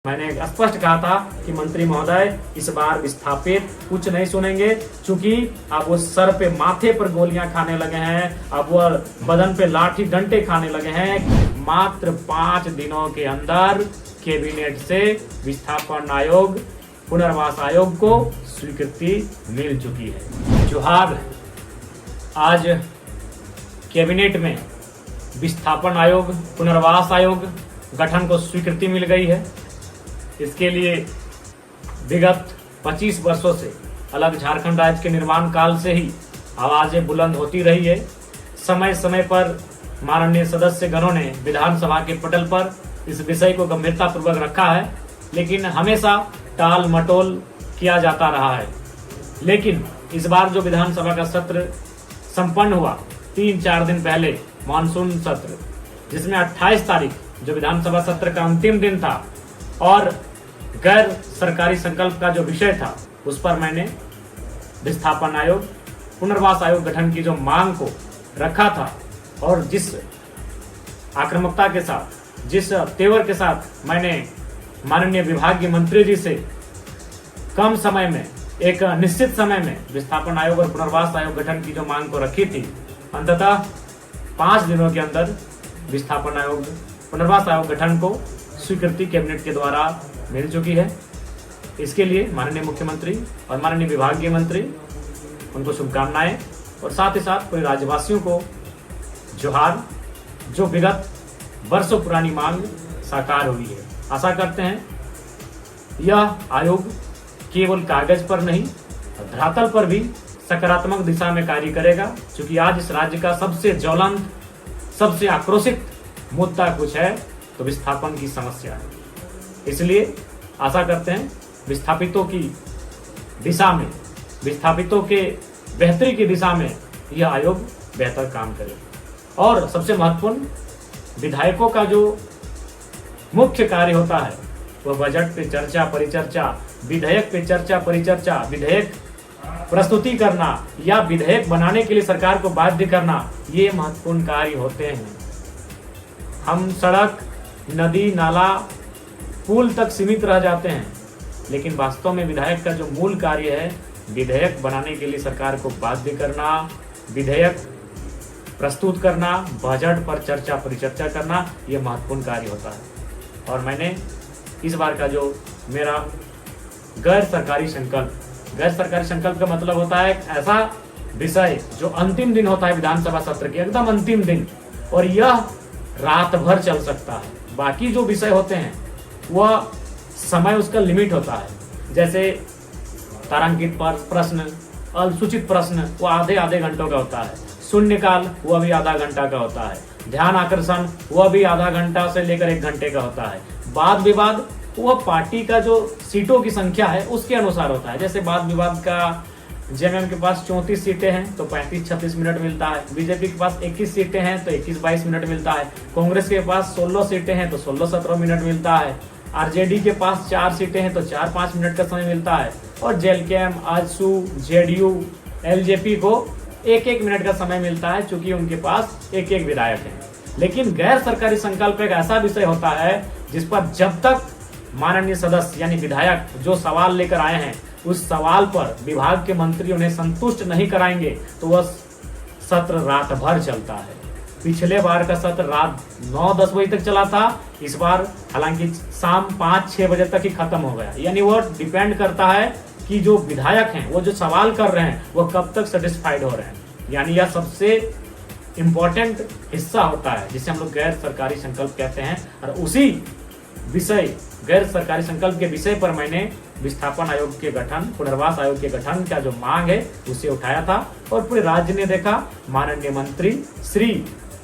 मैंने स्पष्ट कहा था कि मंत्री महोदय इस बार विस्थापित कुछ नहीं सुनेंगे, क्योंकि अब वो सर पे माथे पर गोलियां खाने लगे हैं, अब वो बदन पे लाठी डंडे खाने लगे हैं। मात्र 5 दिनों के अंदर कैबिनेट से विस्थापन आयोग, पुनर्वास आयोग को स्वीकृति मिल चुकी है। जोहार, आज कैबिनेट में विस्थापन आयोग, पुनर्वास आयोग गठन को स्वीकृति मिल गई है। इसके लिए विगत 25 वर्षों से अलग झारखंड राज्य के निर्माण काल से ही आवाजें बुलंद होती रही है। समय समय पर माननीय सदस्य गणों ने विधानसभा के पटल पर इस विषय को गंभीरता पूर्वक रखा है, लेकिन हमेशा टाल मटोल किया जाता रहा है। लेकिन इस बार जो विधानसभा का सत्र संपन्न हुआ 3-4 दिन पहले, मानसून सत्र, जिसमें 28 तारीख जो विधानसभा सत्र का अंतिम दिन था और गैर सरकारी संकल्प का जो विषय था, उस पर मैंने विस्थापन आयोग, पुनर्वास आयोग गठन की जो मांग को रखा था और जिस आक्रामकता के साथ, जिस तेवर के साथ मैंने माननीय विभागीय मंत्री जी से कम समय में, एक निश्चित समय में विस्थापन आयोग और पुनर्वास आयोग गठन की जो मांग को रखी थी, अंततः 5 दिनों के अंदर विस्थापन आयोग, पुनर्वास आयोग गठन को स्वीकृति कैबिनेट के द्वारा मिल चुकी है। इसके लिए माननीय मुख्यमंत्री और माननीय विभागीय मंत्री, उनको शुभकामनाएं, और साथ ही साथ पूरे राज्यवासियों को जोहार, जो विगत वर्षों पुरानी मांग साकार हुई है। आशा करते हैं यह आयोग केवल कागज पर नहीं, धरातल पर भी सकारात्मक दिशा में कार्य करेगा, क्योंकि आज इस राज्य का सबसे ज्वलंत, सबसे आक्रोशित मुद्दा कुछ है तो विस्थापन की समस्या है। इसलिए आशा करते हैं विस्थापितों की दिशा में, विस्थापितों के बेहतरी की दिशा में यह आयोग बेहतर काम करे। और सबसे महत्वपूर्ण, विधायकों का जो मुख्य कार्य होता है वह बजट पे चर्चा परिचर्चा, विधेयक पे चर्चा परिचर्चा, विधेयक प्रस्तुति करना या विधेयक बनाने के लिए सरकार को बाध्य करना, ये महत्वपूर्ण कार्य होते हैं। हम सड़क, नदी, नाला, पुल तक सीमित रह जाते हैं, लेकिन वास्तव में विधायक का जो मूल कार्य है, विधेयक बनाने के लिए सरकार को बाध्य करना, विधेयक प्रस्तुत करना, बजट पर चर्चा परिचर्चा करना, यह महत्वपूर्ण कार्य होता है। और मैंने इस बार का जो मेरा गैर सरकारी संकल्प का मतलब होता है एक ऐसा विषय जो अंतिम दिन होता है विधानसभा सत्र के, एकदम अंतिम दिन, और यह रात भर चल सकता है। बाकी जो विषय होते हैं वह समय, उसका लिमिट होता है। जैसे तारांकित प्रश्न, असूचित प्रश्न, वो आधे घंटों का होता है। शून्यकाल वह भी आधा घंटा का होता है। ध्यान आकर्षण वह भी आधा घंटा से लेकर 1 घंटे का होता है। वाद विवाद वह पार्टी का जो सीटों की संख्या है उसके अनुसार होता है। जैसे वाद विवाद का जेएमएम के पास 34 सीटें हैं तो 35-36 मिनट मिलता है। बीजेपी के पास 21 सीटें हैं तो 21-22 मिनट मिलता है। कांग्रेस के पास 16 सीटें हैं तो 16-17 मिनट मिलता है। आरजेडी के पास 4 सीटें हैं तो 4-5 मिनट का समय मिलता है। और जेलकेम, आजसू, जेडीयू, एलजेपी को 1-1 मिनट का समय मिलता है, चूंकि उनके पास 1-1 विधायक है। लेकिन गैर सरकारी संकल्प एक ऐसा विषय होता है जिस पर जब तक माननीय सदस्य यानी विधायक जो सवाल लेकर आए हैं, उस सवाल पर विभाग के मंत्री उन्हें संतुष्ट नहीं कराएंगे तो वह सत्र रात भर चलता है। पिछले बार का सत्र रात 9-10 बजे तक चला था। इस बार हालांकि शाम 5-6 बजे तक ही खत्म हो गया। यानी वो डिपेंड करता है कि जो विधायक हैं, वो जो सवाल कर रहे हैं, वो कब तक सेटिस्फाइड हो रहे हैं। यानी यह सबसे इम्पोर्टेंट हिस्सा होता है जिसे हम लोग गैर सरकारी संकल्प कहते हैं। और उसी विषय, गैर सरकारी संकल्प के विषय पर मैंने विस्थापन आयोग के गठन, पुनर्वास आयोग के गठन का जो मांग है उसे उठाया था। और पूरे राज्य ने देखा। माननीय मंत्री श्री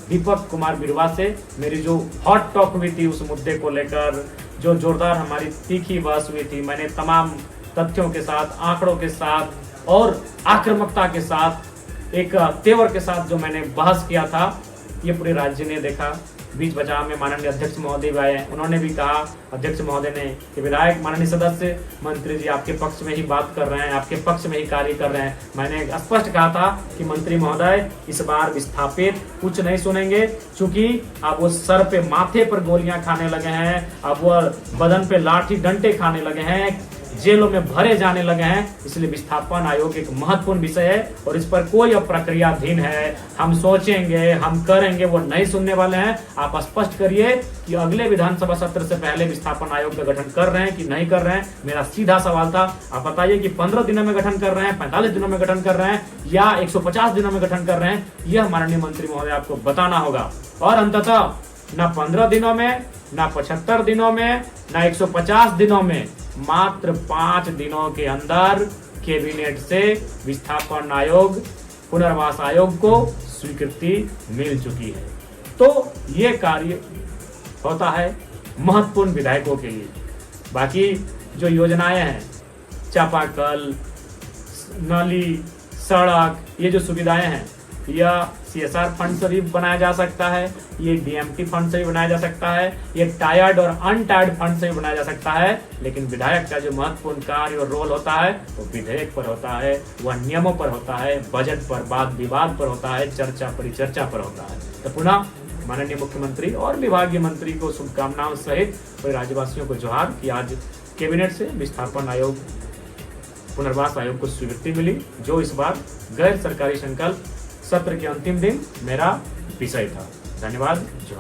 दीपक कुमार बिरुवा से मेरी जो हॉट टॉक हुई थी उस मुद्दे को लेकर, जो जोरदार हमारी तीखी बहस हुई थी, मैंने तमाम तथ्यों के साथ, आंकड़ों के साथ और आक्रामकता के साथ, एक तेवर के साथ जो मैंने बहस किया था, ये पूरे राज्य ने देखा। बीच बचाव में माननीय अध्यक्ष महोदय भी आए, उन्होंने भी कहा अध्यक्ष महोदय ने कि विधायक माननीय सदस्य मंत्री जी आपके पक्ष में ही बात कर रहे हैं, आपके पक्ष में ही कार्य कर रहे हैं। मैंने स्पष्ट कहा था कि मंत्री महोदय इस बार विस्थापित कुछ नहीं सुनेंगे, क्योंकि अब वो सर पे माथे पर गोलियां खाने लगे हैं, अब वो बदन पे लाठी डंडे खाने लगे हैं, जेलों में भरे जाने लगे हैं। इसलिए विस्थापन आयोग एक महत्वपूर्ण विषय है और इस पर कोई अब प्रक्रियाधीन है, हम सोचेंगे, हम करेंगे, वो नहीं सुनने वाले हैं। आप स्पष्ट करिए कि अगले विधानसभा सत्र से पहले विस्थापन आयोग का गठन कर रहे हैं कि नहीं कर रहे हैं। मेरा सीधा सवाल था, आप बताइए कि 15 दिनों में गठन कर रहे हैं, 45 दिनों में गठन कर रहे हैं या 150 दिनों में गठन कर रहे हैं, यह माननीय मंत्री महोदय आपको बताना होगा। और अंततः न 15 दिनों में, न 75 दिनों में, न 150 दिनों में, मात्र 5 दिनों के अंदर कैबिनेट से विस्थापन आयोग, पुनर्वास आयोग को स्वीकृति मिल चुकी है। तो ये कार्य होता है महत्वपूर्ण विधायकों के लिए। बाकी जो योजनाएं हैं, चापाकल, नाली, सड़क, ये जो सुविधाएं हैं, यह CSR फंड से भी बनाया जा सकता है, ये DMT फंड से भी बनाया जा सकता है, ये टायर्ड और अनटायर्ड फंड से भी बनाया जा सकता है। लेकिन विधायक का जो महत्वपूर्ण कार्य और रोल होता है वो विधेयक पर होता है, वह नियमों पर होता है, बजट पर, वाद विवाद पर होता है, चर्चा परिचर्चा पर होता है। तो पुनः माननीय मुख्यमंत्री और विभागीय मंत्री को शुभकामनाओं सहित पूरे राज्यवासियों को जोहार कि आज कैबिनेट से विस्थापन आयोग, पुनर्वास आयोग को स्वीकृति मिली, जो इस बार गैर सरकारी संकल्प सत्र के अंतिम दिन मेरा विषय था। धन्यवाद। जोहार।